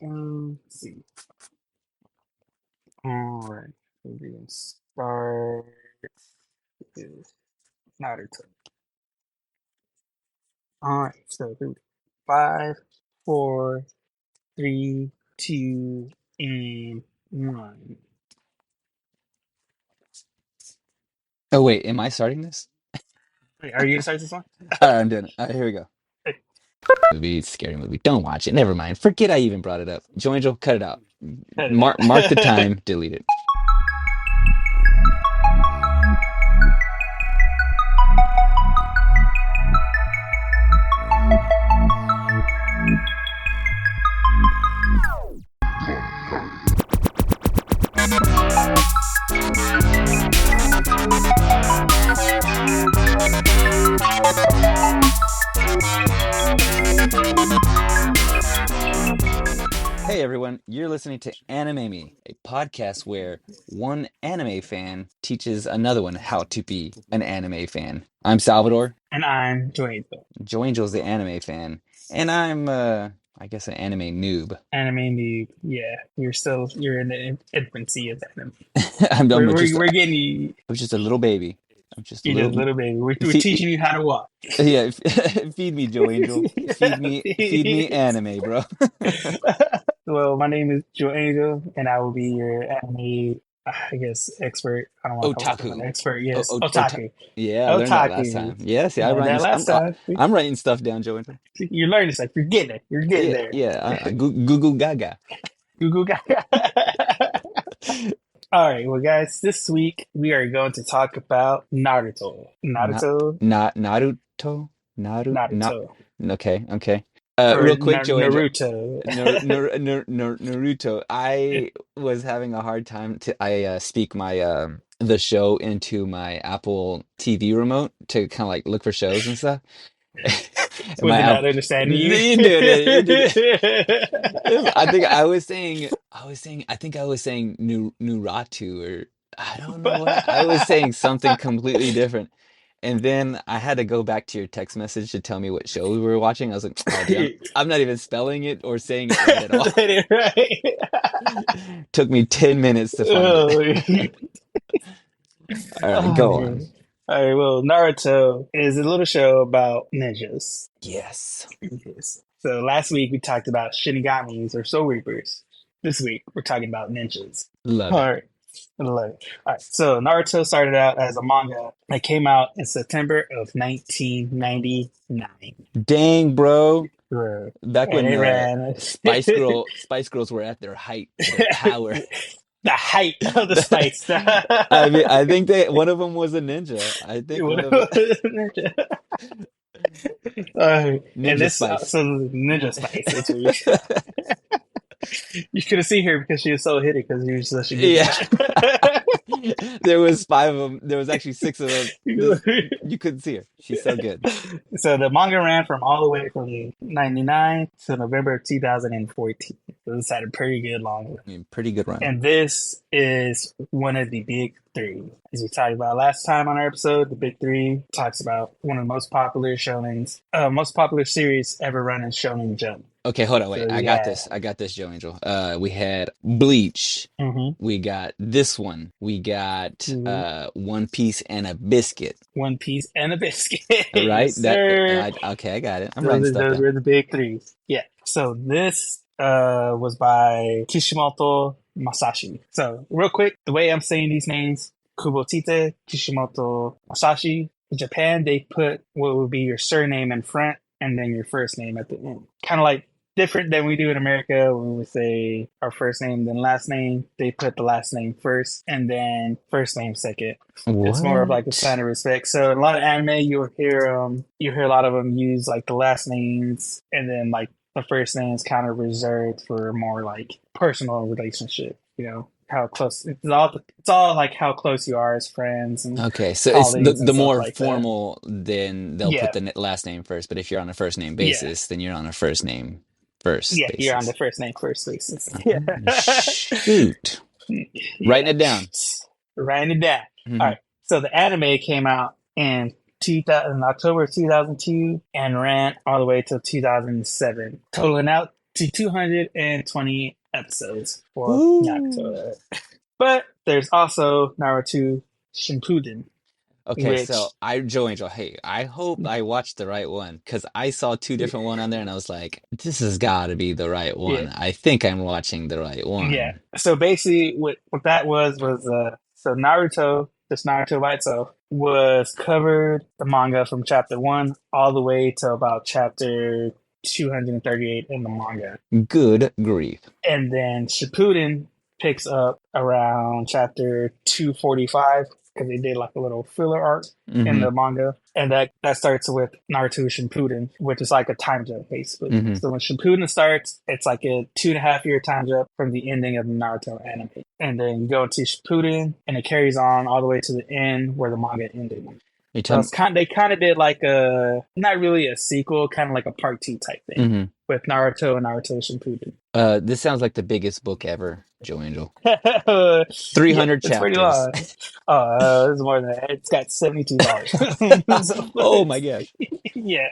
Let's see. All right. We're going to start with Naruto. All right. So here we go. 5, 4, 3, 2, and 1. Oh, wait, am I starting this? Wait, are you going to start this one? All right, I'm doing it. All right, here we go. Movie, scary movie. Don't watch it. Never mind. Forget I even brought it up. Joe Angel, cut it out. Cut it Mark the out. time, delete it. Hey everyone, you're listening to Anime Me, a podcast where one anime fan teaches another one how to be an anime fan. I'm Salvador. And I'm Dwayne. Joe Angel's the anime fan, and I'm I guess an anime noob. Anime noob. Yeah, you're in the infancy of anime. I'm just We're getting you. I'm just a little baby. I'm just a You're just a little. little baby. We're Feed, teaching you how to walk. yeah, feed me, Joe Angel. Feed me Please. anime, bro. Well, my name is Joe Angel, and I will be your anime, I guess, expert. I don't want to call myself an Otaku. expert. Oh, Yes, oh, otaku. yeah, I learned that last Otaku. time. Yeah, see, You I learned write. that last time. I'm writing stuff down, Joe Angel. You're learning stuff. You're getting it. You're getting Yeah, there. yeah. Google Gaga. Google Gaga. All right, well, guys, this week we are going to talk about Naruto. Not Naruto. Naruto. Not. Naruto. Okay. Or Real quick, Joe Angel. Naruto. Naruto. I was having a hard time I speak my the show into my Apple TV remote to kind of like look for shows and stuff. And Was my it not Apple, understanding you? you did it. You did it. I think I was saying Nuratu or I don't know what I was saying something completely different. And then I had to go back to your text message to tell me what show we were watching. I was like, oh, dude, I'm not even spelling it or saying it right at all. Said it right. Took me 10 minutes to find Oh, it. All right, oh, go on. man. All right, well, Naruto is a little show about ninjas. Yes. Yes. So last week we talked about Shinigamis or Soul Reapers. This week we're talking about ninjas. Love All it. right. I love it. All right. So Naruto started out as a manga that came out in September of 1999. Dang, bro. Bro. Back And when it ran Spice Girls were at their height, their power. the height of the Spice. I mean, I think one of them was a ninja. I think one of them, and Ninja this Spice. so Ninja Spice. That's what you couldn't see her because she was so hidden because she was such a good Yeah. There was 5 of them. There was actually 6 of them. You couldn't see her. She's so good. So the manga ran from all the way from 99 to November of 2014. So this had a pretty good long run. I mean, pretty good run. And this is one of the big 3. As we talked about last time on our episode, the big 3 talks about one of the most popular shonens, most popular series ever run in Shonen Jump. Okay, hold on, wait. So, I got this, Joe Angel. We had Bleach. We got this one. We got One Piece and a Biscuit. One Piece and a Biscuit. Right? Yes, Okay, I got it. I'm writing stuff those down. were the big 3. Yeah. So this was by Kishimoto Masashi. So real quick, the way I'm saying these names, Kubotite, Kishimoto Masashi. In Japan, they put what would be your surname in front and then your first name at the end. Kind of like different than we do in America when we say our first name then last name. They put the last name first and then first name second. What? It's more of like a sign of respect. So in a lot of anime, you'll hear a lot of them use like the last names and then like the first name is kind of reserved for more like personal relationship. You know how close it's all like how close you are as friends. And okay, so it's the more like formal, then they'll put the last name first. But if you're on a first name basis, then you're on a first name first. Yeah, basis. you're on the first name first basis. Shoot. Writing it down. Writing it down. All right. So the anime came out in October 2002 and ran all the way till 2007, totaling out to 220 episodes for Woo! Naruto. But there's also Naruto Shippuden, Okay, which so Joe Angel, hey, I hope I watched the right one because I saw two different one on there and I was like, this has got to be the right yeah, one. I think I'm watching the right yeah. one. So basically, what that was so Naruto, this Naruto by itself, was covered the manga from chapter one all the way to about chapter 238 in the manga. Good grief. And then Shippuden picks up around chapter 245 because they did like a little filler arc in Mm-hmm. the manga. And that starts with Naruto Shippuden, which is like a time jump basically. Mm-hmm. So when Shippuden starts, it's like a 2.5 year time jump from the ending of the Naruto anime. And then you go into Shippuden and it carries on all the way to the end where the manga ended. You So tell it's they kind of did like a not really a sequel, kind of like a part two type thing mm-hmm. with Naruto and Naruto Shippuden. This sounds like the biggest book ever, Joe Angel. Yeah, 300 it's pretty chapters. long. It's more than that. It's got 72 volumes. So, Oh my gosh. yeah.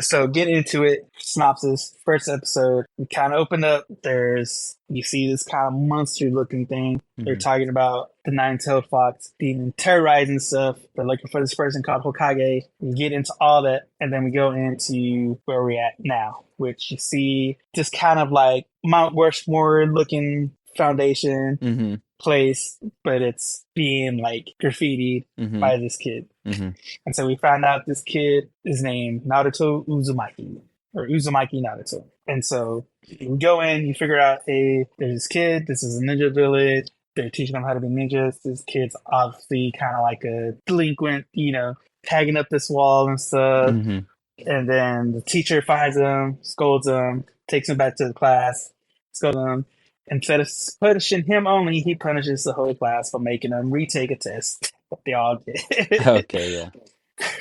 So get into it. Synopsis. First episode. We kind of open up. You see this kind of monster looking thing. They're Mm-hmm. talking about the nine-tailed fox demon terrorizing stuff. They're looking for this person called Hokage. We get into all that, and then we go into where we're at now, which you see just kind of like Mount Rushmore looking foundation Mm-hmm. place, but it's being like graffitied Mm-hmm. by this kid. Mm-hmm. And so we found out this kid is named Naruto Uzumaki, or Uzumaki Naruto. And so you go in, you figure out, hey, there's this kid, this is a ninja village, they're teaching them how to be ninjas. This kid's obviously kind of like a delinquent, tagging up this wall and stuff. Mm-hmm. And then the teacher finds him, scolds him, takes him back to the class, scolds him. Instead of punishing him only, he punishes the whole class for making them retake a test. What they all did. Okay, yeah.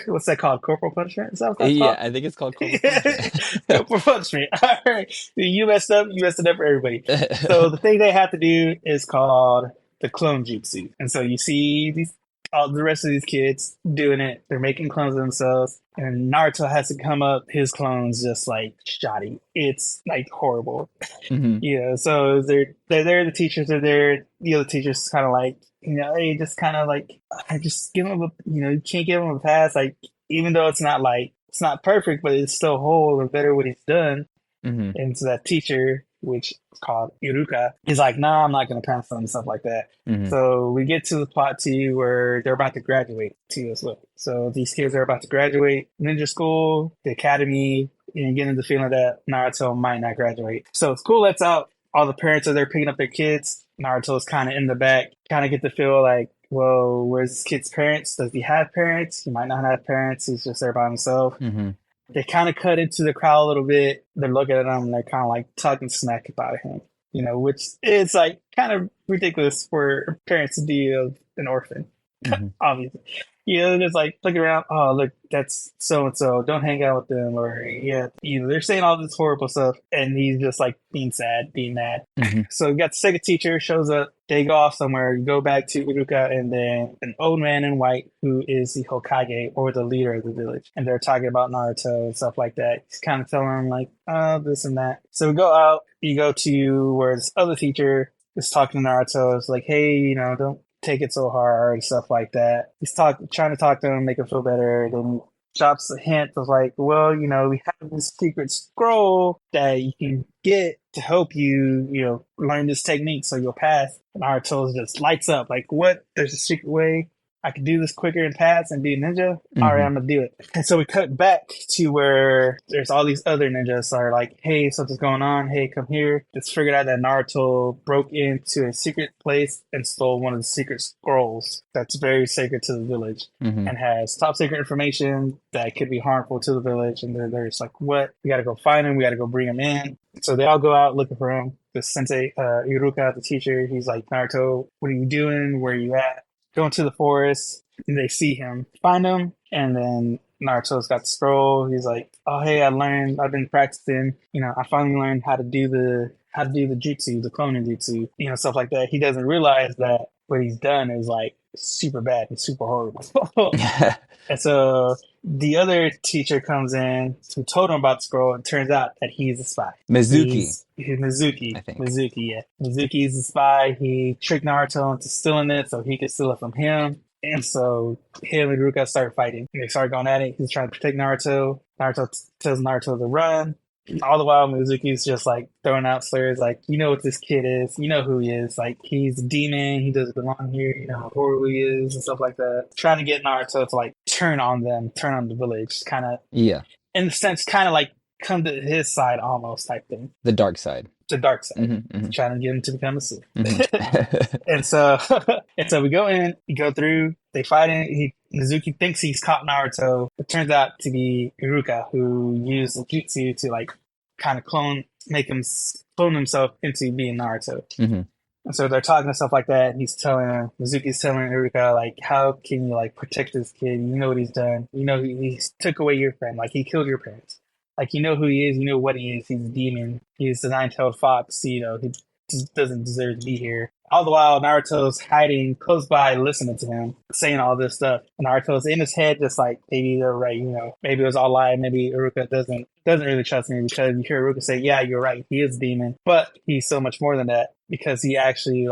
What's that called? Corporal punishment? Is that what that's Yeah, called? I think it's called corporal punishment. Corporal punishment. All right. You messed up. You messed it up for everybody. So the thing they have to do is called the clone jutsu. And so you see all the rest of these kids doing it. They're making clones of themselves. And Naruto has to come up. His clone's just like shoddy. It's like horrible. Mm-hmm. So they're there. The teachers are there. The other teachers kind of like, they just kind of like, I just give them you can't give him a pass. Like, even though it's not perfect, but it's still whole or better what he's done. Mm-hmm. And so that teacher, which is called Iruka, is like, nah, I'm not going to pass them and stuff like that. Mm-hmm. So we get to the plot too where they're about to graduate too as well. So these kids are about to graduate ninja school, the academy, and getting the feeling that Naruto might not graduate. So school lets out. All the parents are there picking up their kids. Naruto's kind of in the back, kind of get the feel like, well, where's this kid's parents? Does he have parents? He might not have parents. He's just there by himself. Mm-hmm. They kind of cut into the crowd a little bit. They're looking at him and they're kind of like talking smack about him, which is like kind of ridiculous for parents to do of an orphan, Mm-hmm. obviously. Just like looking around, oh, look, that's so and so, don't hang out with them. Or, they're saying all this horrible stuff, and he's just like being sad, being mad. Mm-hmm. So you got the second teacher shows up, they go off somewhere, you go back to Iruka, and then an old man in white who is the Hokage or the leader of the village. And they're talking about Naruto and stuff like that. He's kind of telling them, like, oh, this and that. So we go out, you go to where this other teacher is talking to Naruto. It's like, hey, don't take it so hard and stuff like that. He's trying to talk to him, make him feel better. Then drops a hint of like, well, we have this secret scroll that you can get to help you, learn this technique so you'll pass. And Naruto just lights up like, what? There's a secret way I can do this quicker and pass and be a ninja? Mm-hmm. All right, I'm going to do it. And so we cut back to where there's all these other ninjas that are like, hey, something's going on. Hey, come here. Just figured out that Naruto broke into a secret place and stole one of the secret scrolls that's very sacred to the village Mm-hmm. and has top secret information that could be harmful to the village. And they're just like, what? We got to go find him. We got to go bring him in. So they all go out looking for him. The sensei, Iruka, the teacher, he's like, Naruto, what are you doing? Where are you at? Go into the forest, and they see him, find him, and then Naruto's got the scroll. He's like, "Oh, hey, I've been practicing. I finally learned how to do the jutsu, the cloning jutsu, stuff like that." He doesn't realize that what he's done is like super bad and super horrible. And so the other teacher comes in who told him about the scroll, and turns out that he's a spy. Mizuki, He's I Mizuki. think. Mizuki, yeah. Mizuki's a spy. He tricked Naruto into stealing it so he could steal it from him. And so him and Ruka start fighting. They start going at it. He's trying to protect Naruto. Naruto tells Naruto to run. All the while, Mizuki's just like throwing out slurs, like, you know what this kid is, you know who he is, like, he's a demon, he doesn't belong here, you know how horrible he is, and stuff like that. Trying to get Naruto to like turn on them, turn on the village, kind of, Yeah, in a sense, kind of like come to his side almost type thing, the dark side. the dark side, Hmm. trying to get him to become a Sith. Hmm. And so, and so we go in, we go through, they fight in. Mizuki thinks he's caught Naruto. It turns out to be Iruka, who used the jutsu to like kind of clone himself into being Naruto. Hmm. And so they're talking and stuff like that. And Mizuki's telling Iruka, like, how can you like protect this kid? You know what he's done. You know he took away your friend. Like he killed your parents. Like you know who he is. You know what he is. He's a demon. He's the nine-tailed fox. You know he just doesn't deserve to be here. All the while, Naruto's hiding close by, listening to him, saying all this stuff. And Naruto's in his head, just like, maybe they're right, you know, maybe it was all lie. Maybe Iruka doesn't really trust me, because you hear Iruka say, yeah, you're right, he is a demon. But he's so much more than that, because he actually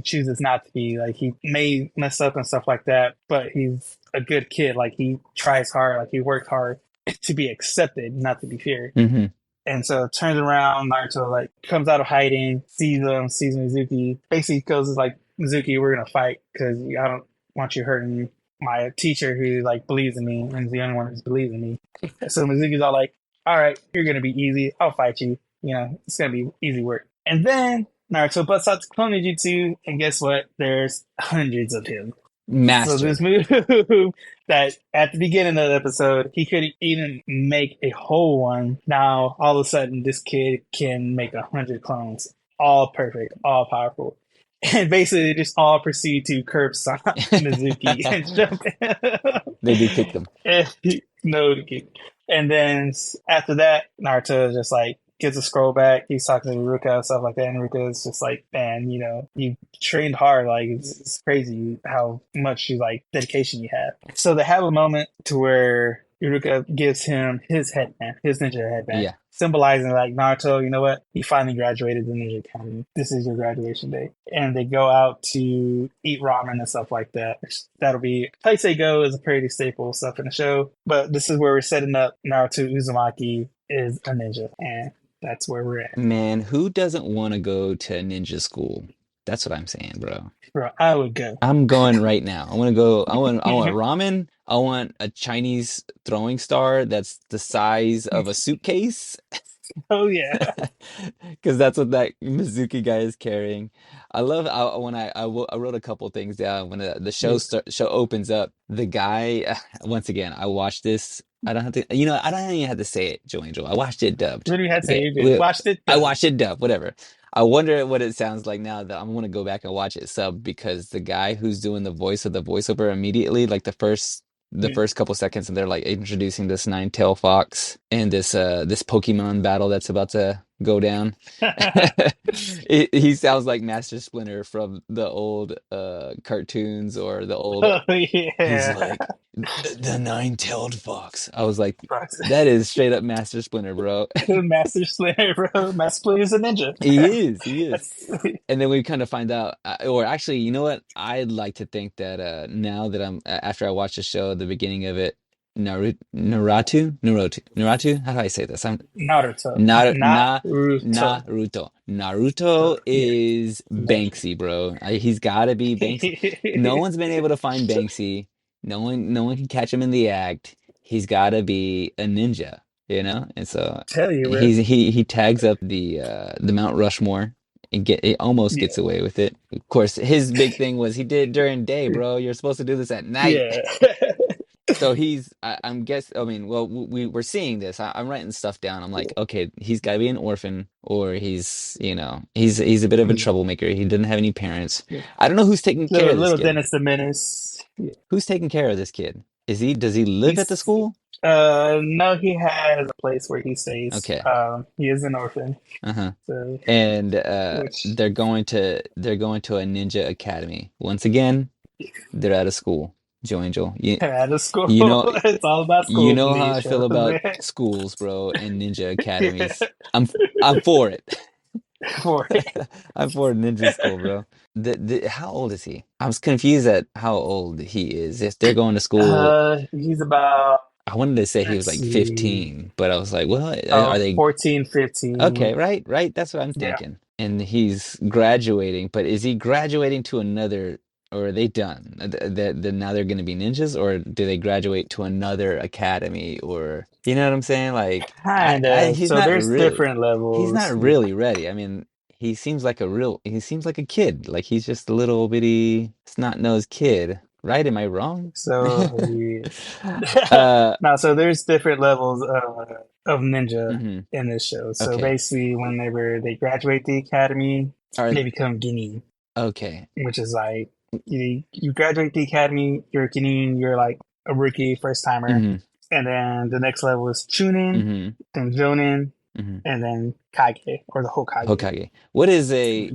chooses not to be. Like, he may mess up and stuff like that, but he's a good kid. Like, he tries hard, like, he worked hard to be accepted, not to be feared. Hmm. And so turns around, Naruto like comes out of hiding, sees Mizuki, basically goes like, Mizuki, we're gonna fight because I don't want you hurting my teacher who like believes in me and is the only one who believes in me. So Mizuki's all like, all right, you're gonna be easy, I'll fight you. You know, it's gonna be easy work. And then Naruto busts out the clone jutsu, and guess what? There's hundreds of him. So Master. this move that at the beginning of the episode, he could even make a whole one. Now, all of a sudden, this kid can make 100 clones. All perfect, all powerful. And basically, they just all proceed to curb stomp Mizuki and jump in. They do kick them. No kick. And then after that, Naruto is just like, gets a scroll back. He's talking to Ruka and stuff like that. And Ruka is just like, man, you know, you trained hard. Like, it's crazy how much you like dedication you have. So they have a moment to where Iruka gives him his headband, his ninja headband, Yeah. symbolizing like, Naruto, you know what? You finally graduated the Ninja Academy. This is your graduation day. And they go out to eat ramen and stuff like that. That'll be, Place They Go is a pretty staple stuff in the show. But this is where we're setting up Naruto Uzumaki is a ninja. And that's where we're at. Man, who doesn't want to go to ninja school? That's what I'm saying, bro. Bro, I would go. I'm going right now. I want to go. I want ramen. I want a Chinese throwing star that's the size of a suitcase. Oh, yeah. Because that's what that Mizuki guy is carrying. I love when I wrote a couple things down when the show opens up. The guy, once again, I watched this. I don't have to, I don't even have to say it, Joe Angel. I watched it dubbed. What do you have to say? Okay, You just watched it? I watched it dubbed, whatever. I wonder what it sounds like now that I'm gonna go back and watch it sub, because the guy who's doing the voice of the voiceover immediately, like the first couple seconds, and they're like introducing this nine-tailed fox and this Pokemon battle that's about to go down. He sounds like Master Splinter from the old cartoons or the old. Oh, He's yeah. like the nine-tailed fox. I was like, that is straight up Master Splinter, bro. Master Splinter, bro. Master Splinter is a ninja. He is. And then we kind of find out, or actually, you know what? I'd like to think that now that after I watched the show, the beginning of it, Naruto. How do I say this? Naruto. Naruto. Naruto is Banksy, bro. He's got to be Banksy. No one's been able to find Banksy. No one can catch him in the act. He's got to be a ninja, And so Tell you, bro. he tags up the Mount Rushmore and almost gets away with it. Of course, his big thing was he did it during day, bro. You're supposed to do this at night. Yeah. So we're seeing this. I'm writing stuff down. I'm like, okay, he's got to be an orphan, or he's a bit of a troublemaker. He didn't have any parents. I don't know who's taking care of this Little kid. Dennis the Menace. Yeah. Who's taking care of this kid? Does he live at the school? No, he has a place where he stays. Okay. He is an orphan. Uh-huh. So, And they're going to a ninja academy. Once again, They're out of school. Joe Angel. Out of school. You know It's all about you schools in know how these I feel shows, about man. schools, bro, and ninja Yeah, academies. I'm for it. for it. I'm for ninja school, bro. How old is he? I was confused at how old he is. If they're going to school, He's about, I wanted to say he was let's like see, 15, but I was like, well, are they 14, 15. okay, right? Right, that's what I'm Yeah. thinking. And he's graduating, but is he graduating to another, or are they done? That now they're going to be ninjas, or do they graduate to another academy, or you know what I'm saying? Like, Kind of. he's So not there's really, different he's levels. not Yeah. really ready. I mean, he seems like a kid. Like he's just a little bitty snot-nosed kid, right? Am I wrong? So yeah. Uh, No, so there's different levels of ninja mhm. in this show. So Okay. basically, whenever they graduate the academy, Are they become Genin, okay. which is like you graduate the academy, you're a Genin, you're like a rookie, first timer, Hmm. and then the next level is Chunin, Hmm. then Jonin, Hmm. and then Kage or the Hokage. Hokage. Yeah, What is a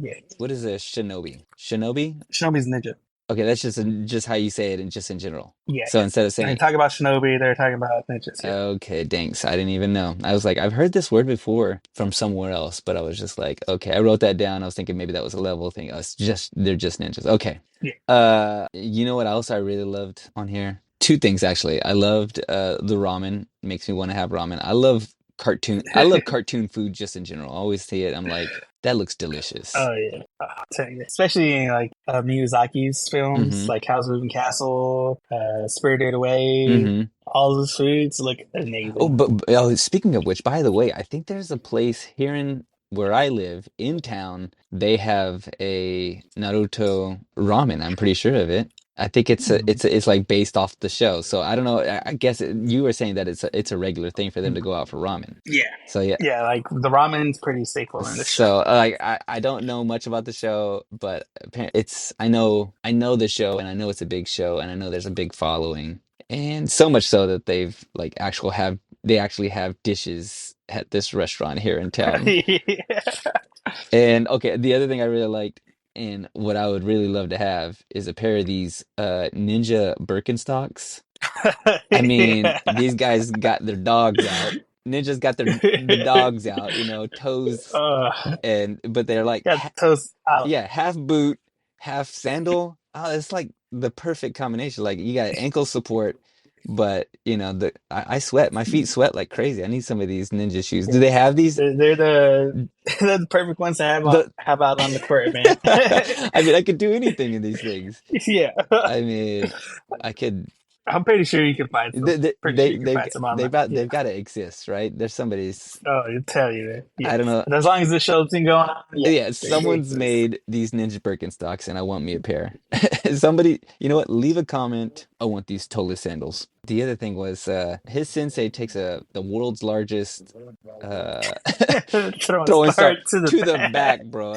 shinobi? Shinobi? Shinobi's ninja. Okay, that's just how you say it and just in general. Yeah, So instead of when they saying talk about Shinobi, they're talking about ninjas. Yeah, okay, thanks. I didn't even know. I was like, I've heard this word before from somewhere else, but I was just like, okay, I wrote that down. I was thinking maybe that was a level thing. It's just they're just ninjas. Okay. yeah. You know what else I really loved on here? Two things actually. I loved the ramen. Makes me want to have ramen. I love cartoon food just in general. I always see it. I'm like, that looks delicious. Oh yeah, I'll tell you. Especially in like Miyazaki's films, Mm-hmm. like Howl's Moving Castle, Spirited Away. Mm-hmm. All those foods look Oh, amazing. but oh, speaking of which, by the way, I think there's a place here in where I live in town. They have a Naruto ramen. I'm pretty sure of it. I think Mhm. it's like based off the show. So I don't know. I guess you were saying that it's a regular thing for them to go out for ramen. Yeah, So yeah. yeah. Like the ramen's pretty staple in the show. So like I don't know much about the show, but it's I know the show and I know it's a big show and I know there's a big following. And so much so that they actually have dishes at this restaurant here in town. Yeah. And okay, the other thing I really liked and what I would really love to have is a pair of these ninja Birkenstocks. I mean, Yeah. these guys got their dogs out. Ninjas got the dogs out, toes and but they're like Got toast out. yeah, half boot, half sandal. Oh, it's like the perfect combination. Like you got ankle support, but I sweat. My feet sweat like crazy. I need some of these ninja shoes. Do Yeah. they have these? They're the they're the perfect ones to The have out on the court, man. I mean, I could do anything in these things. Yeah. I mean, I could. I'm pretty sure you can find some. Pretty sure you can find some online. Yeah. They've got to exist, right? There's somebody's. Oh, I tell you that. I don't Yes. know. And as long as the show's been going on, yeah, Yeah, they someone's exist. made these Ninja Birkenstocks and I want me a pair. Somebody, you know what? Leave a comment. I want these toeless sandals. The other thing was his sensei takes the world's largest uh Throwing throwing star start to the to the back, back. bro.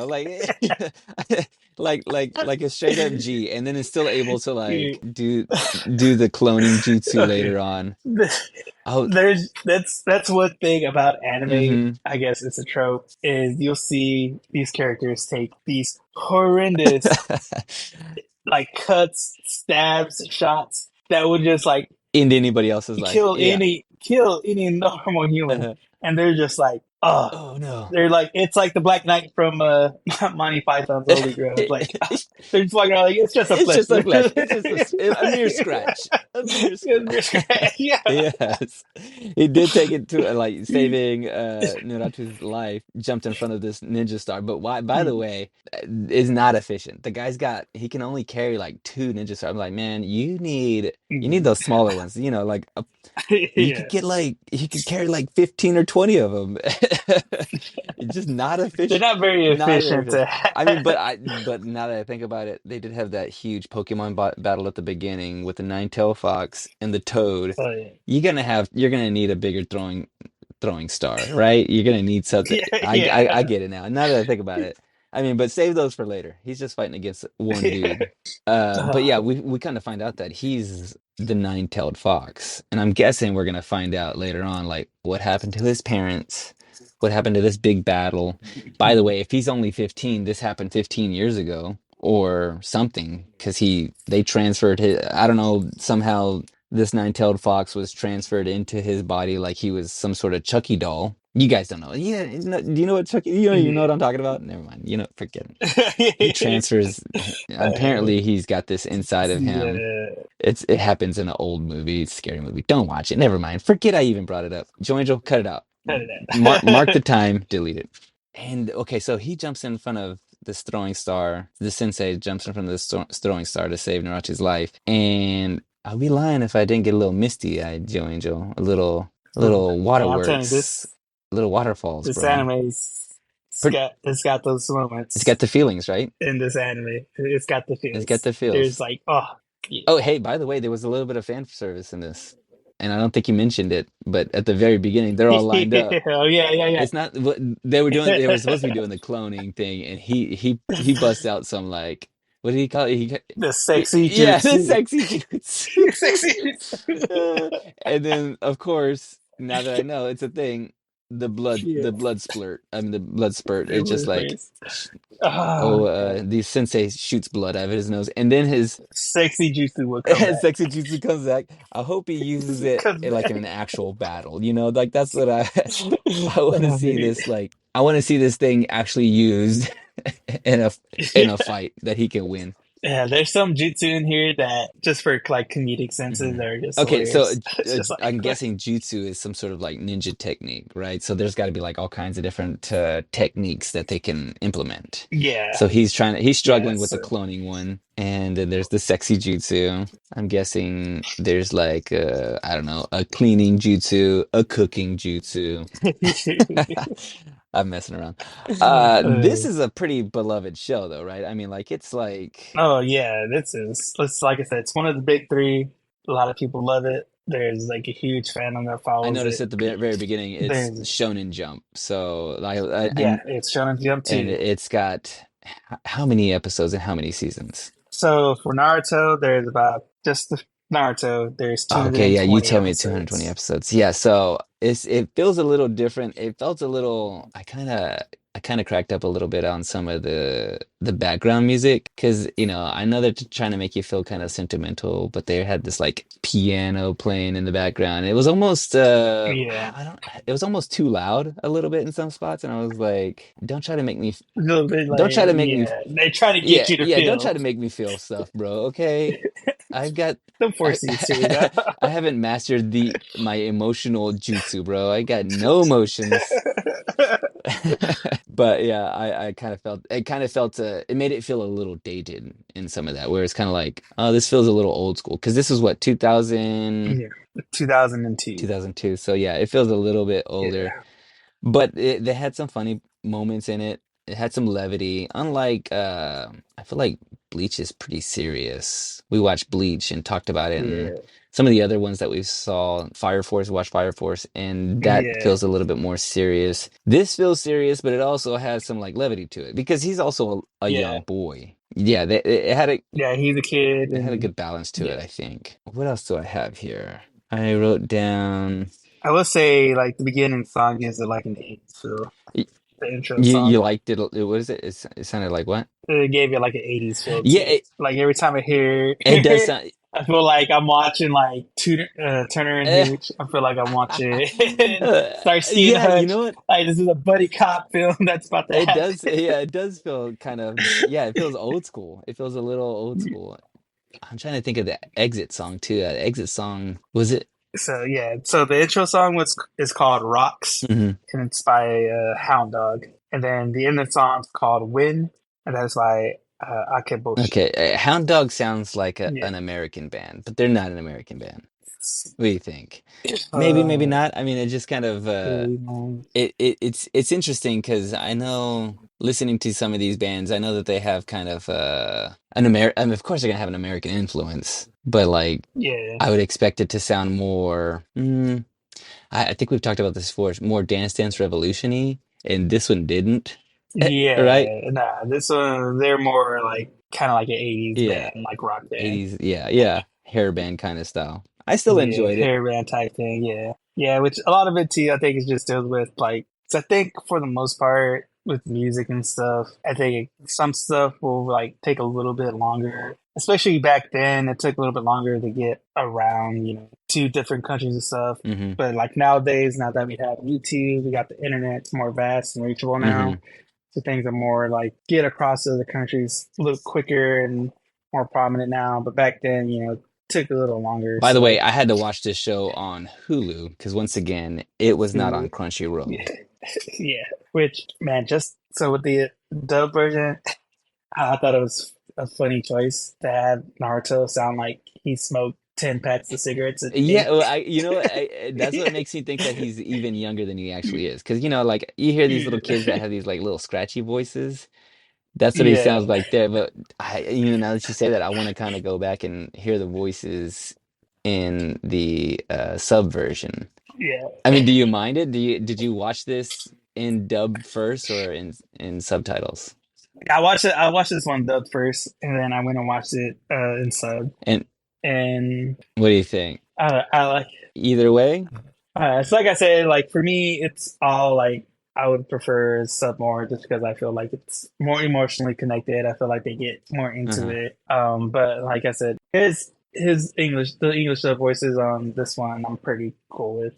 Like like a straight up G and then is still able to like do the cloning jutsu Okay. later on. Oh, That's one thing about anime. mm-hmm. I guess it's a trope. Is you'll see these characters take these horrendous like cuts, stabs, shots that would just like Into anybody else's life. Yeah. kill any normal human, and they're just like, oh, Oh no. they're like it's like the Black Knight from Monty Python's Holy Grail. Like they're just walking around like it's just a It's flesh just a wound. flesh. It's just a mere scratch. A mere scratch. Yeah. Yes. He did take it to like saving Naratu's life, jumped in front of this ninja star. But why by the way, is not efficient. The guy's got he can only carry like two ninja stars. I'm like, man, you need those smaller ones. Like Yeah. he could carry like 15 or 20 of them. It's just not They're efficient. not very Not very efficient efficient. to I mean, have. but now that I think about it, they did have that huge Pokemon battle at the beginning with the nine-tailed fox and the toad. Oh, yeah. You're gonna need a bigger throwing star, right? You're gonna need something. Yeah, I yeah. get it now. Now that I think about it, I mean, but save those for later. He's just fighting against one Yeah. dude. But yeah, we kind of find out that he's the nine-tailed fox, and I'm guessing we're gonna find out later on, like what happened to his parents, what happened to this big battle. By the way, if he's only 15, this happened 15 years ago. or something because they transferred his, I don't know, somehow this nine-tailed fox was transferred into his body like he was some sort of Chucky doll. You guys don't know. Yeah, do you know what Chucky? You don't even know Yeah. what I'm talking about. Never mind. Forget it. He transfers. Apparently, he's got this inside of him. Yeah. It happens in an old movie, scary movie. Don't watch it. Never mind. Forget I even brought it up. Joe Angel, cut it out. Cut it Mark the out. time. Delete it. And okay, so he jumps in front of this throwing star. The sensei jumps in front of this throwing star to save Narachi's life. And I'd be lying if I didn't get a little misty-eyed, Joe Angel. A Oh, little man, I'm telling you, waterworks, little waterfalls, this bro. anime's Per- it's got those It's got moments the feelings, right? in this anime. It's got the It's got feels. the There's feels. like, oh, yeah. Oh, hey, by the way, there was a little bit of fan service in this. And I don't think you mentioned it, but at the very beginning, they're all lined up. Oh, yeah, yeah, It's not what they were doing. They were supposed to be yeah. doing the cloning thing, and he busts out some like what did he call it? The sexy Yeah, the jutsu. sexy jutsu. Sexy jutsu. And then, of course, now that I know it's a thing, Yeah. the blood splurt. I mean, the blood spurt. It It's just was like, first. Oh, man. the sensei shoots blood out of his nose, and then his Sexy jutsu will come back. sexy jutsu comes back. I hope he uses it Comes like in back. an actual battle. Like that's what I want to Oh, see man. this like I want to see this thing actually used in a fight that he can win. Yeah, there's some jutsu in here that just for like comedic senses Mhm. are just Okay, so hilarious. It's just like, I'm guessing jutsu is some sort of like ninja technique, right? So there's got to be like all kinds of different techniques that they can implement. yeah, So he's yeah. struggling with the So cloning one, and then there's the sexy jutsu. I'm guessing there's like I don't know, a cleaning jutsu, a cooking jutsu. I'm messing around. This uh, is a pretty beloved show though, right? I mean, like it's like oh yeah, this is it's like I said, it's one of the big three. A lot of people love it. There's like a huge fandom that I follows noticed it. at the very beginning it's There's Shonen Jump. So yeah, it's Shonen Jump and too. it's got how many episodes and how many seasons? So for Naruto, there's about just the Naruto. There's Okay, yeah, you 220 told me 220 episodes. episodes. Yeah, so it feels a little different. It felt a little I kind of cracked up a little bit on some of the background music because I know they're trying to make you feel kind of sentimental, but they had this like piano playing in the background. It was almost Yeah, I don't it was almost too loud a little bit in some spots, and I was like, a little bit don't like try to make me yeah. They try to get yeah, you to yeah, don't try feel. to make me feel stuff, bro. Okay. I've got Don't I force you to. I haven't mastered the my emotional jutsu, bro. I got no emotions. But yeah, I kind of felt it made it feel a little dated in some of that, where it's kind of like, oh, this feels a little old school because this was what 2000 Yeah, 2002. 2002. So yeah, it feels a little bit older. Yeah, But they had some funny moments in it. It had some levity. Unlike, I feel like Bleach is pretty serious. We watched Bleach and talked about it, and yeah, some of the other ones that we saw, Fire Force, watched Fire Force, and that yeah, feels a little bit more serious. This feels serious, but it also has some like levity to it because he's also a young yeah, boy. Yeah, yeah. He's a kid, it had a and good balance to it, yeah. I think. What else do I have here? I wrote down. I would say like the beginning song gives it like an eight. So the intro You song, liked it? What is it? It sounded like what? it gave it like an 80s feel Yeah, to it. Like every time I hear it does it, sound. I feel like I'm watching like Turner and eh, Hooch. I feel like I'm watching Starsky and yeah, you Hutch. know what? Like this is a buddy cop film that's about to It happen. does. Yeah, it does feel kind of. Yeah, it feels old school. It feels a little old school. I'm trying to think of the exit song too. That exit song was it? So yeah, so the intro song was is called Rocks, Hmm. and it's by Hound Dog, and then the ending song's called Win, and that's by Akeboshi. Okay, Hound Dog sounds like Yeah. an American band, but they're not an American band. What do you think? Maybe, maybe Uh, not. I mean, it just kind of it's interesting because I know listening to some of these bands, I know that they have kind of I mean, of course they're gonna have an American influence, but like yeah, I would expect it to sound more. I think we've talked about this before, more Dance Dance Revolution-y, and this one didn't, right? yeah. Nah, this one they're more like kind of like an '80s Yeah, band, like rock band. 80s, yeah, yeah, hair band kind of style. I still Yeah, enjoyed it. hair band type thing. Yeah, yeah. Which a lot of it too, I think, is just deals with like. 'Cause I think for the most part. with music and stuff. I think some stuff will like take a little bit longer. Especially back then, it took a little bit longer to get around, to different countries and stuff. Mm-hmm. But like nowadays, now that we have YouTube, we got the internet, it's more vast and reachable Mm-hmm. now. So things are more like get across to the countries a little quicker and more prominent now. But back then, it took a little longer. By the way, So I had to watch this show on Hulu because once again, it was not on to Crunchyroll. yeah, yeah. Which man, just so with the dub version, I thought it was a funny choice to have Naruto sound like he smoked 10 packs of cigarettes a Yeah, day. well, that's what makes me think that he's even younger than he actually is. Because like you hear these little kids that have these like little scratchy voices. That's what he Yeah, sounds like there. But now that you say that, I want to kind of go back and hear the voices in the sub version. yeah. I mean, do you mind it? Did you watch this in dub first or in subtitles? I watched it. I watched this one dubbed first, and then I went and watched it in sub. And And what do you think? I like. Either way? It's like I said. Like for me, it's all like I would prefer sub more, just because I feel like it's more emotionally connected. I feel like they get more into Uh-huh. it. But like I said, his English, the English sub voices on this one, I'm pretty cool with.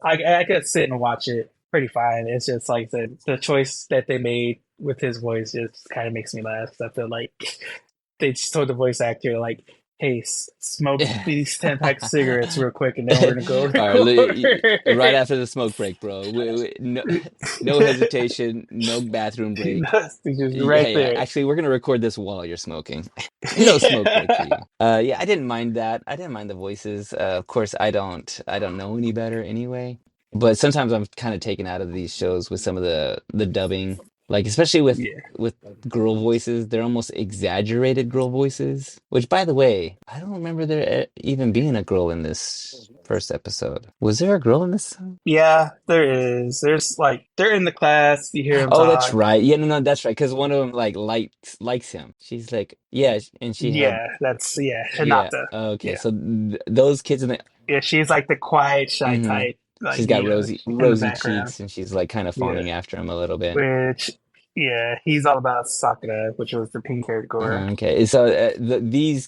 I could sit and watch it pretty fine. It's just like the choice that they made with his voice just kind of makes me laugh. 'Cause I feel like they just told the voice actor like, "Hey, smoke these 10 packs of cigarettes real quick, and then we're gonna go All right, right record." after the smoke break, bro. No, no hesitation, no bathroom break. That's just right Hey, there. actually, we're gonna record this while you're smoking. No smoke break for you. Yeah, I didn't mind that. I didn't mind the voices. Of course, I don't know any better anyway. But sometimes I'm kind of taken out of these shows with some of the dubbing, like especially Yeah. with girl voices. They're almost exaggerated girl voices. Which, by the way, I don't remember there even being a girl in this first episode. Was there a girl in this? Yeah, there is. There's like they're in the class. You hear them Oh, that's talk. right. Yeah, no, no, that's right. Because one of them like likes him. She's like, yeah, and she had, Yeah, that's yeah. Hinata. Okay, Yeah, so those kids in the, yeah. She's like the quiet, shy hmm type, like she's got rosy in the rosy background. cheeks, and she's like kind of Yeah, fawning after him a little bit. which yeah, he's all about Sakura, which was the pink haired girl. Okay, so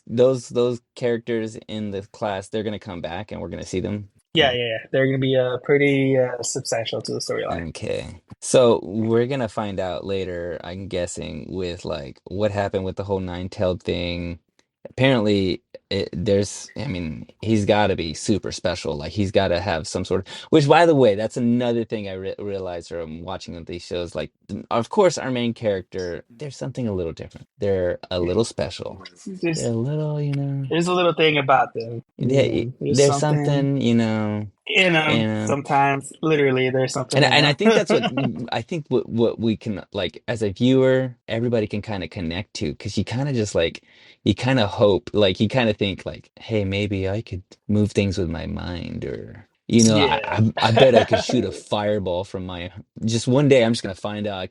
those characters in the class, they're gonna come back, and we're gonna see them. Yeah, yeah, yeah. They're gonna be pretty substantial to the storyline. Okay. So we're gonna find out later, I'm guessing, with like what happened with the whole nine-tailed thing. Apparently, I mean, he's got to be super special. Like he's got to have some sort of, which by the way, that's another thing I realized from watching these shows. Like, of course, our main character, there's something a little different. They're a little special. They're Just a little, there's a little thing about them. There's there's something something, in them. and Sometimes, literally, there's something And in and I them. think that's what I think what we can like as a viewer, everybody can kind of connect to because you kind of just like you kind of hope like you kind of think like, hey, maybe I could move things with my mind or Yeah. I bet I could shoot a fireball from my just one day I'm just gonna find out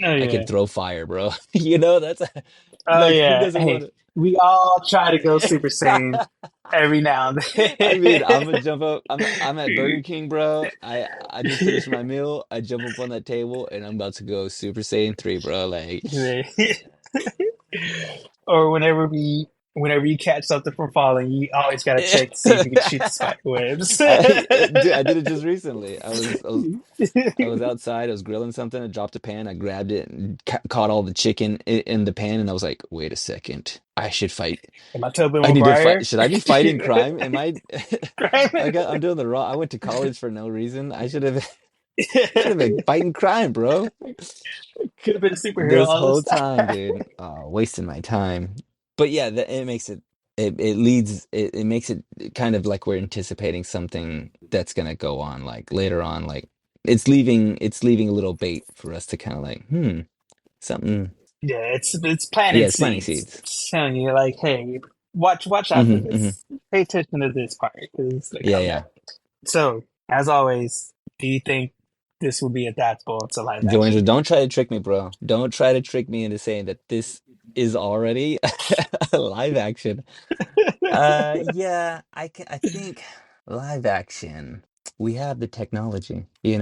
Oh I could yeah. throw fire, bro. That's Oh like who yeah. doesn't want Hey, we all try to go Super Saiyan to every now and I mean, I'm gonna then. jump up. I'm at Burger King, bro. I just finished my meal. I jump up on that table and I'm about to go Super Saiyan 3, bro. Like Or whenever you catch something from falling, you always gotta check to see if you can shoot the spider webs. dude, I did it just recently. I was outside. I was grilling something. I dropped a pan. I grabbed it and caught all the chicken in the pan. And I was like, wait a second. I should fight. Am I Tobey I need to fight. Maguire? Should I be fighting crime? Am I? Right? I'm doing the wrong. I went to college for no reason. I should have been fighting crime, bro. Could have been a superhero This all whole this time, time. dude. Oh, wasting my time. But yeah, it makes it leads it makes it kind of like we're anticipating something that's gonna go on like later on. Like it's leaving a little bait for us to kind of like, something. Yeah, it's planting Yeah, it's planting seeds. seeds. It's telling you like, hey, watch out for Hmm. this. Pay attention to this part because they're Yeah, coming. yeah. So, as always, do you think this will be adaptable to live Joanna, action? don't try to trick me, bro. Don't try to trick me into saying that this is already live action. Yeah, I think live action. We have the technology. We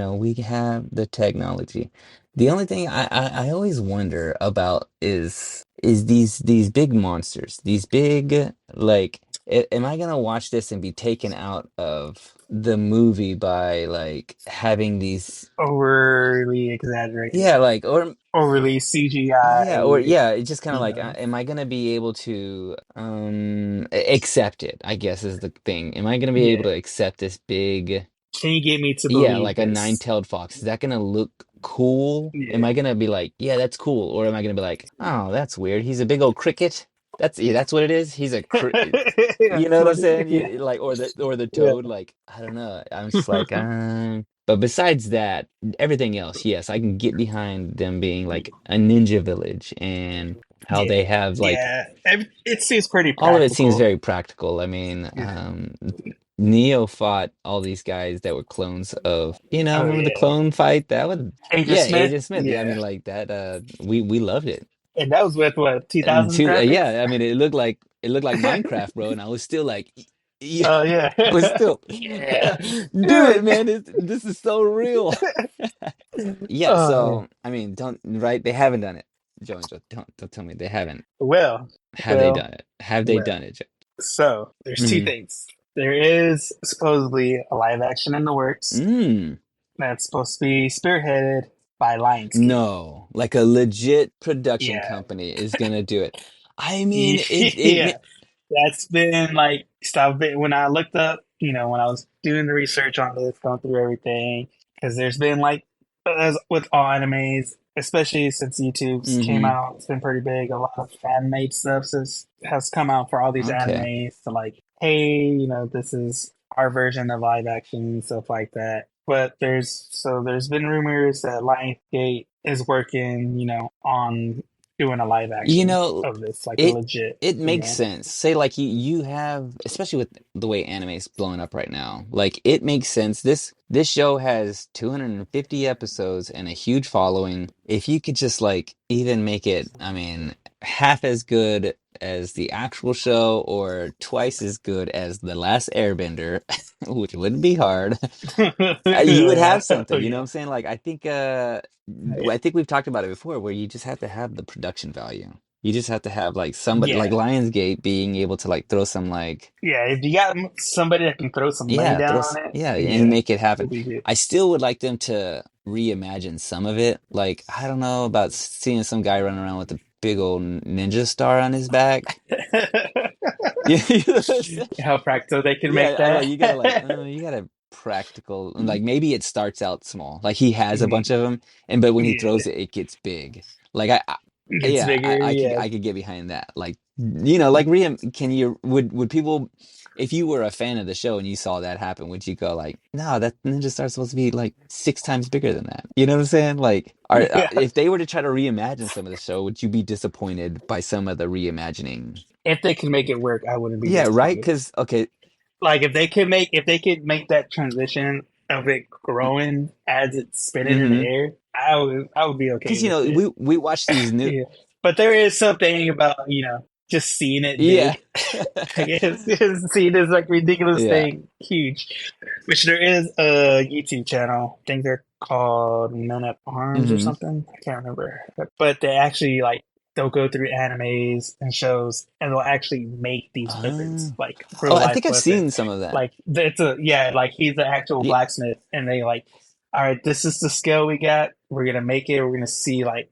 have the technology. The only thing I always wonder about is these big monsters, these big like am I gonna watch this and be taken out of the movie by like having these Overly exaggerated, yeah like or overly yeah, or CGI. yeah, it's just kind of You like, know, am I gonna be able to accept it? I guess is the thing. Am I gonna be able yeah. to accept this big, Can you get me to yeah, believe like a this? nine-tailed fox? Is that gonna look cool? Am Yeah. I gonna be like, yeah, that's cool, or am I gonna be like, oh, that's weird. He's a big old cricket. That's yeah, that's what it is. He's a you know That's what I'm what. saying? Yeah, Like or the yeah. toad. Like I don't know. I'm just like, but besides that, everything else, yes, I can get behind them being like a ninja village and how Yeah, they have like yeah. It seems pretty all of it seems practical. very practical. I mean, Yeah. Neo fought all these guys that were clones of, Oh remember the yeah, clone fight? That was, Agent yeah, Smith. Agent Smith. Yeah, I Yeah, mean, like that. We loved it. and that was with what, And 2000 two, graphics. yeah, I mean, it looked like Minecraft, bro. And I was still like, yeah, Oh yeah, I was still, yeah. do Do it, man. This is so real. it. Yeah. Oh man. So I mean, don't right? They haven't done it, Joe and Joe. Don't tell me they haven't. Well, Have they well, done it? Have they well. done it, Joe? So there's two Mm-hmm. things. There is supposedly a live action in the works Mm. that's supposed to be spearheaded by Lionsgate. No, like a legit production Yeah, company is gonna do it. I mean, yeah. That's been like stuff. When I looked up, when I was doing the research on this, going through everything, because there's been like, as with all animes, especially since YouTube's came hmm out, it's been pretty big. A lot of fan made stuff has come out for all these Okay. animes to like, hey, this is our version of live action and stuff like that. But there's been rumors that Lionsgate is working, on doing a live You action know, of this, like a it legit, it makes sense. Say like you have, especially with the way anime is blowing up right now. Like it makes sense. This show has 250 episodes and a huge following. If you could just like even make it, I mean, half as good as the actual show or twice as good as The Last Airbender, which wouldn't be hard. You would Yeah. have Oh something, you know what yeah. I'm saying? Like Yeah. I think we've talked about it before where you just have to have the production value. You just have to have like somebody like Yeah. Lionsgate being able to like throw some like Yeah. If you got somebody that can throw some money yeah, down on it, yeah, and yeah, make it happen. it'll be good. I still would like them to reimagine some of it. Like I don't know about seeing some guy running around with a big old ninja star on his back. Yeah, you know what I'm saying? How practical they can make Yeah, I like that. you gotta practical like maybe it starts out small. Like he has a bunch Mhm. of them, and but when he throws Yeah. it, it gets big. Like It gets yeah, bigger. Yeah. I could get behind that. Like like can you would people if you were a fan of the show and you saw that happen, would you go like, no, that Ninja Star's supposed to be like 6 times bigger than that? You know what I'm saying? Like, Yeah. if they were to try to reimagine some of the show, would you be disappointed by some of the reimagining? If they can make it work, I wouldn't be Yeah, right. disappointed. Because okay, Like if they could make that transition of it growing as it's spinning in the mm-hmm. air, I would be okay Because with it. we watch these new Yeah, but there is something about just seeing it yeah big. I guess seeing this like ridiculous yeah thing huge, which there is a YouTube channel. I think they're called Men at Arms or hmm something. I can't remember, but they actually like they'll go through animes and shows and they'll actually make these weapons like oh real I life think I've weapons. seen some of that. Like it's a yeah, like he's the actual Yeah, blacksmith, and they like, all right, this is the scale we got. We're gonna make it. We're gonna see like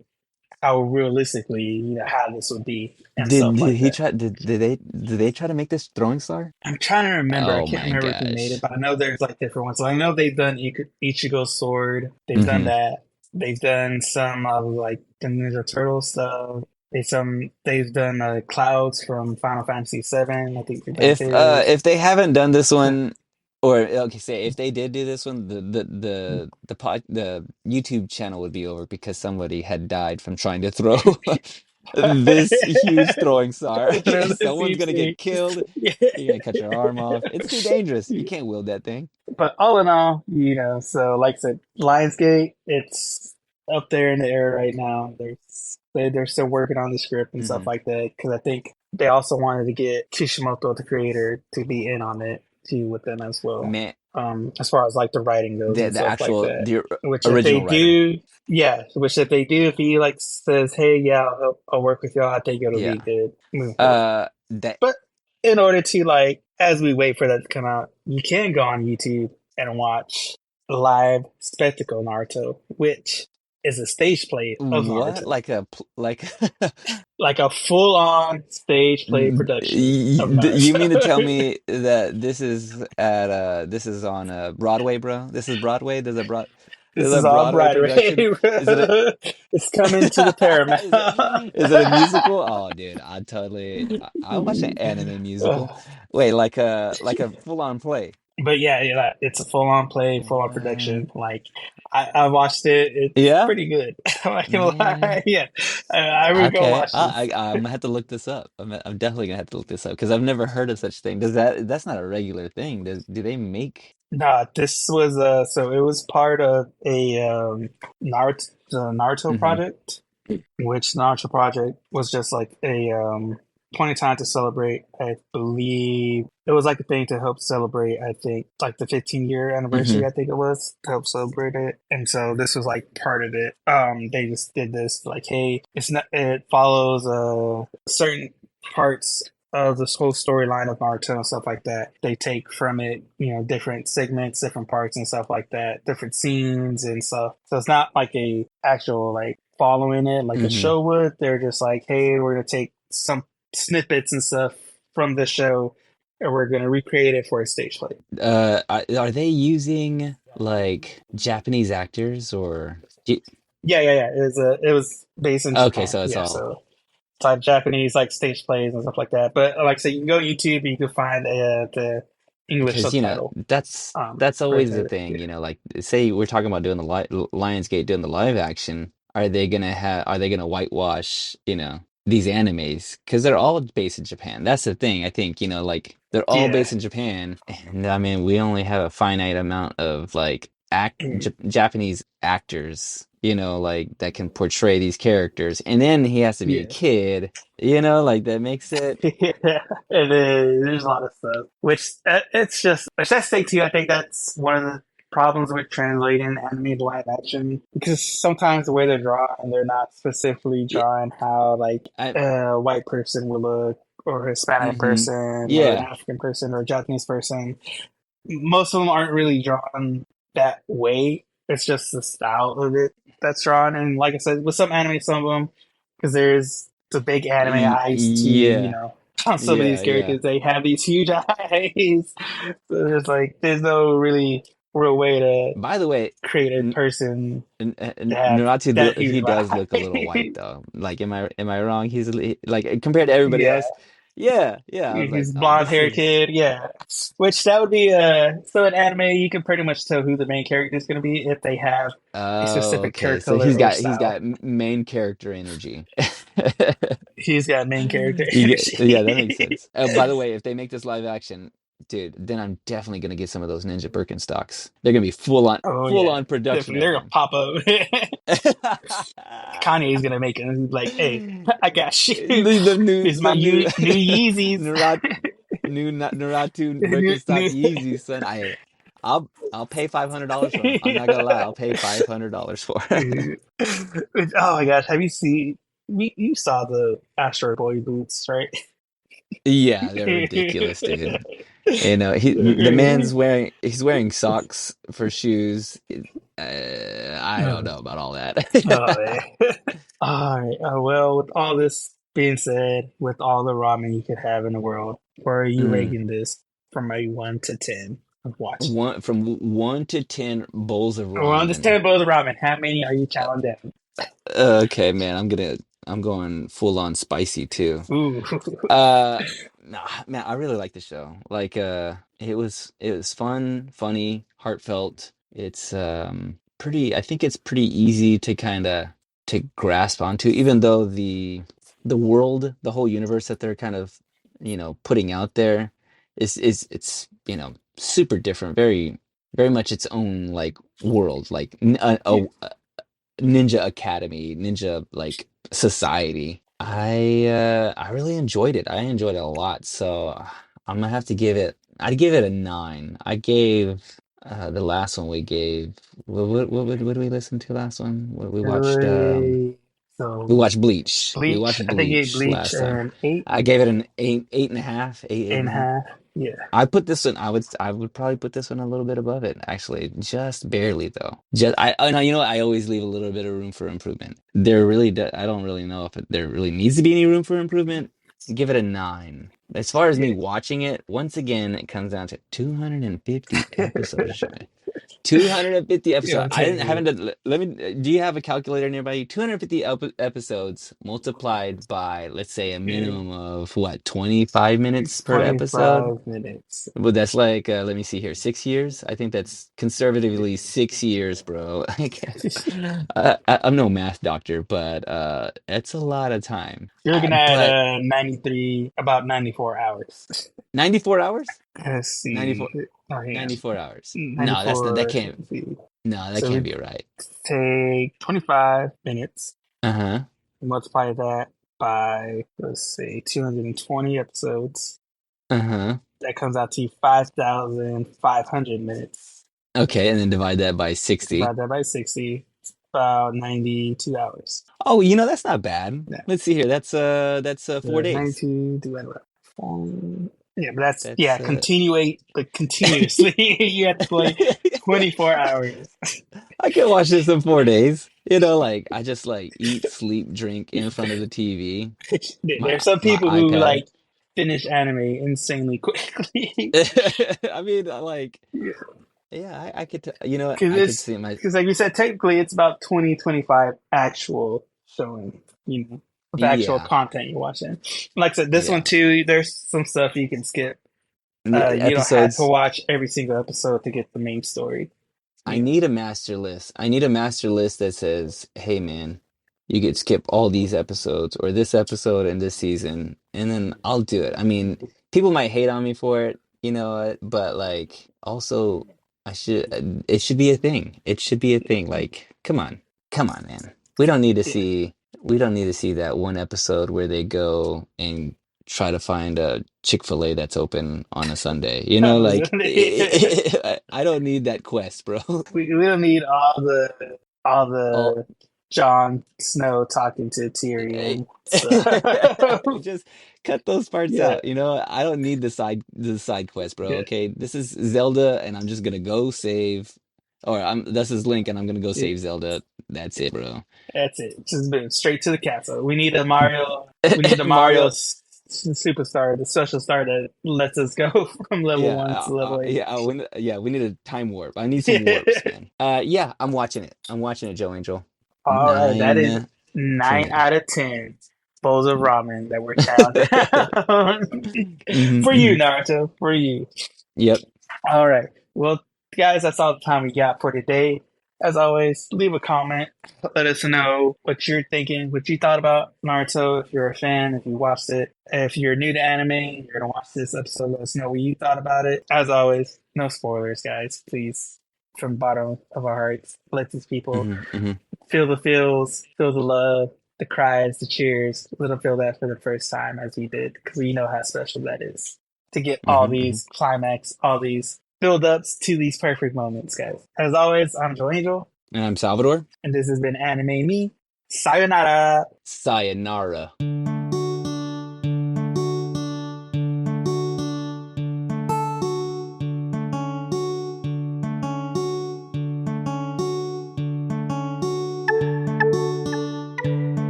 how realistically how this would be and stuff did like he that. try did they try to make this throwing star? I'm trying to remember. I Oh can't my remember who made it, gosh. but I know there's like different ones. So I know they've done Ichigo's sword. They've done hmm that. They've done some of like the Ninja Turtle stuff. They've done clouds from Final Fantasy VII. I think they've done his. If they haven't done this one, or okay, say if they did do this one, the YouTube channel would be over because somebody had died from trying to throw this huge throwing star. Throw this Someone's huge gonna thing. get killed. Yeah. You're gonna cut your arm off. It's too dangerous. You can't wield that thing. But all in all, so like I said, Lionsgate, it's up there in the air right now. They're still working on the script and stuff hmm like that because I think they also wanted to get Kishimoto, the creator, to be in on it too with them as well. Man, as far as like the writing goes and The stuff like actual that. the Which if they original writer. do, yeah, which if they do, if he like says, "Hey, yeah, I'll work with y'all," I think it'll be Yeah. good moving forward. That But in order to like, as we wait for that to come out, you can go on YouTube and watch live spectacle Naruto, which is a stage play of what Naruto, like like like a full on stage play production of You mean to tell Naruto. me that this is on Broadway, bro? This is Broadway? There's This a is all Broadway Broadway, production? Is it a bro. It's coming to the Paramount. is it a musical? Oh, dude, I'll watch an anime musical. Wait, like a full-on play. But yeah, yeah, it's a full on play, full on What? production. Like I watched it; it's Yeah, pretty good. I'm not gonna lie. man. Yeah, I would go Okay, watch this. I'm gonna have to look this up. I'm definitely gonna have to look this up because I've never heard of such thing. That's not a regular thing? Do they make? Nah, this was so it was part of a Naruto Hmm. project, which Naruto project was just like a point in time to celebrate. I believe it was like a thing to help celebrate. I think like the 15-year Hmm. anniversary. I think it was to help celebrate it, and so this was like part of it. They just did this like, hey, it's not. It follows certain parts of this whole storyline of Naruto and stuff like that. They take from it, different segments, different parts and stuff like that, different scenes and stuff. So it's not like a actual like following it like a Hmm. show would. They're just like, hey, we're gonna take some snippets and stuff from the show and we're gonna recreate it for a stage play. Are they using like Japanese actors or? Yeah, yeah, yeah. It was based in Okay, Japan. so it's Yeah, all so it's like Japanese like stage plays and stuff like that. But like I said, you can go to YouTube and you can find the English because subtitle that's always version the of it. thing, Yeah. you know, like say we're talking about doing the Lionsgate doing the live action. Are they gonna whitewash, these animes? Because they're all based in Japan. That's the thing. I think, like they're all Yeah. based in Japan, and I mean we only have a finite amount of like Mm. Japanese actors, like that can portray these characters, and then he has to be a Yeah. kid, like that makes it. Yeah, and then there's a lot of stuff. Which that's thing too. I think that's one of the problems with translating anime to live action because sometimes the way they're drawn, they're not specifically Yeah, drawing how like I, a white person would look, or a Hispanic hmm person, or an yeah. African person, or a Japanese person. Most of them aren't really drawn that way. It's just the style of it that's drawn. And like I said, with some anime, some of them, because there's the big anime eyes to, Yeah, on some of these yeah. characters, they have these huge eyes. So there's no really real way to By the way, create a N person to have Naruto, that huge he of does look a little white eyes. though. Like, am I wrong? Like compared to everybody Yeah. else. Yeah, yeah. I was like, He's oh, blonde this hair is kid, yeah. Which that would be so in anime you can pretty much tell who the main character is going to be if they have a oh, specific hair okay. So color or he's style. got main character energy. He's got main character energy. Yeah, that makes sense. By the way, if they make this live action, dude, then I'm definitely gonna get some of those Ninja Birkenstocks. They're gonna be Oh full yeah, on production definitely of they're gonna them. pop up. Kanye's gonna make it. And he's like, "Hey, I got you. Here's my The new new Yeezys." Naruto Naruto new, Birkenstock new. Yeezy, son. I'll pay $500 for them. I'm not gonna lie, I'll pay $500 for it. Oh my gosh, have you seen? You saw the Astro Boy boots, right? Yeah, they're ridiculous, dude. He's wearing socks for shoes. I don't Oh, know about all oh that. man. All right. Well, with all this being said, with all the ramen you could have in the world, where are you Mm. rating this from a 1 to 10 of watching? One to 10 bowls of Well, on this ramen. 10 bowls of ramen, how many are you chowing down? Okay, man, I'm going full on spicy too. Ooh. Nah, man, I really like the show. Like, it was fun, funny, heartfelt. It's pretty. I think it's pretty easy to kind of to grasp onto, even though the world, the whole universe that they're kind of putting out there is it's super different, very much its own like world, like Yeah. a ninja academy, ninja like society. I really enjoyed it. I enjoyed it a lot. So I'm gonna have to give it. I'd give it a 9. The last one we gave. What did we listen to last one? We watched. Really? We So watched Bleach. We Bleach, watched I think it Bleach Bleach last time. and eight, I gave it an eight and a half, eight eight and and a a half. half. Yeah. I put this one. I would probably put this one a little bit above it, actually, just barely though. Just I know you know I always leave a little bit of room for improvement. I don't really know if there really needs to be any room for improvement. Give it a 9. As far as me Yeah. watching it, once again, it comes down to 250 episodes, Joy. 250 Yeah, episodes. I'm I telling didn't you. haven't let me do you have a calculator nearby you? 250 episodes multiplied by let's say a Yeah. minimum of what, 25 minutes per episode? 25 minutes. Well, that's like let me see here, 6 years. I think that's conservatively 6 years, bro. Like, I'm no math doctor, but it's a lot of time. You're looking at But 93, about 94 hours. 94 hours? Let's see. 94 Oh, hang on. 94 hours. No, that 94. can't. Let's see. No, that So can't we be right. take 25 minutes, Uh-huh. multiply that by, let's say, 220 episodes. Uh-huh. That comes out to 5,500 minutes. Okay, and then divide that by 60. Divide that by 60, it's about 92 hours. Oh, that's not bad. Yeah. Let's see here. That's 4 days. 92 divided by 4. Yeah, but that's, yeah, That's continuously. You have to play 24 hours. I can watch this in 4 days. Like I just like eat, sleep, drink in front of the TV, my There's some my people who iPad. like finish anime insanely quickly. I mean, like, yeah, I could you know what? Because I could it's see my because like you said, technically it's about 20 25 actual showing, of actual yeah, content you're watching. Like I said, this one yeah. too, there's some stuff you can skip. Yeah, You don't have to episodes. watch every single episode to get the main story. I You know, need a master list. I need a master list that says, "Hey, man, you could skip all these episodes or this episode and this season, and then I'll do it." I mean, people might hate on me for it, but like, also, it should be a thing. It should be a thing. Like, come on, man. We don't need to yeah. see. We don't need to see that one episode where they go and try to find a Chick-fil-A that's open on a Sunday. Like I don't need that quest, bro. We don't need all All the Jon Snow talking to Tyrion. So just cut those parts yeah, out. I don't need the side quest, bro. yeah, Okay, this is Zelda, and I'm just gonna go save, or this is Link, and I'm gonna go yeah. save Zelda. That's it, bro. That's it. Just boom, straight to the castle. We need a Mario. We need the Mario Mario, superstar, the special star that lets us go from level one yeah, to level eight. we need a time warp. I need some warps, Yeah. man. Yeah, I'm watching it. I'm watching it, Joe Angel. All right, that is 9 9 from 10. out of 10 bowls of ramen that were chowed down for you, Hmm. Naruto. For you. Yep. All right. Well, guys, that's all the time we got for today. As always, leave a comment. Let us know what you're thinking, what you thought about Naruto. If you're a fan, if you watched it, if you're new to anime, you're gonna watch this episode. Let us know what you thought about it. As always, no spoilers, guys. Please, from the bottom of our hearts, let these people Hmm. Hmm. feel the feels, feel the love, the cries, the cheers. Let them feel that for the first time, as we did, because we know how special that is to get all Hmm. Hmm. these climax, all these build ups to these perfect moments, guys. As always, I'm Joe Angel, And I'm Salvador. and this has been Anime Me. Sayonara! Sayonara.